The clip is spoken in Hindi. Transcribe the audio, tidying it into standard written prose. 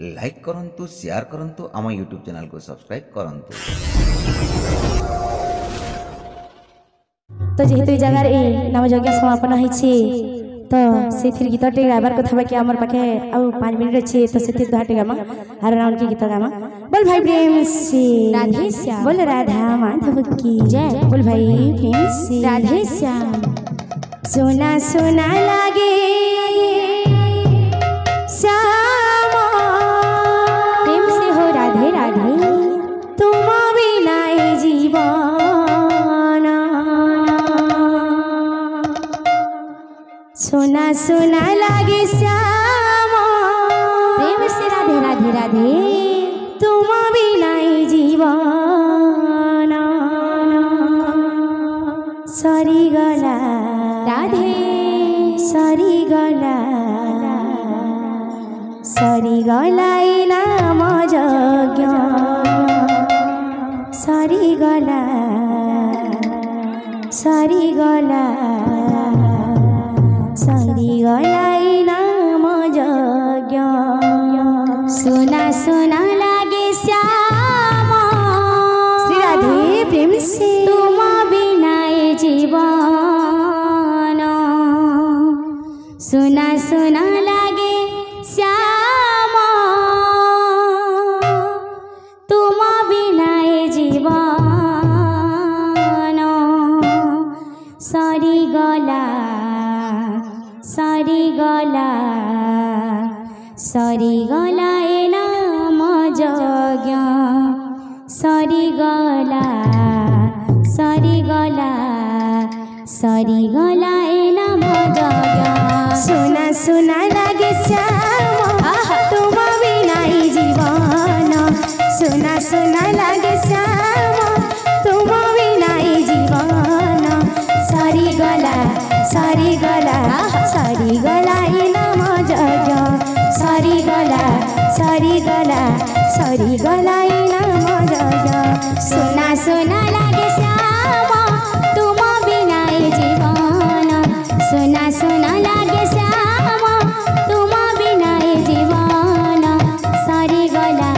लाइक करंतु शेयर करंतु आम यूट्यूब चैनल को सब्सक्राइब करंतु। तो जेहेतु जगार नाम यज्ञ समापन होइछि तो से गीतटे गाबार कथा बाकी आमर पाखे आ 5 मिनिट अच्छे तो से दुहाटे गामा हर राउंड के गीत गामा। बोल भाई प्रेम से राधे श्याम, बोल राधा माधव की जय, बोल भाई प्रेम से राधे श्याम। सोना सोना लागे श्याम प्रेम से हो राधे राधे तुम बिना जीवन सोना सोना लागे श्याम प्रेम से राधे राधे राधे तुम बिना जीवन सरी गला राधे सरी गला नाम यज्ञ सरी गला नाम यज्ञ। सोना सोना लागे श्याम श्री राधे प्रेम से तुम बिना जीवन सोना सोना लागे श्याम तुम बिना जीवन सरी गला नाम यज्ञ सरी गला नाम यज्ञ। सोना सोना लागे श्याम तुम बिना जीवन सोना सोना लागे श्याम तुम बिना जीवन सरी गला नाम यज्ञ सरी गला नाम यज्ञ। सोना सोना लागे श्याम तुम बिना जीवन सोना सोना लागे श्याम तुम बिना जीवन सरी गला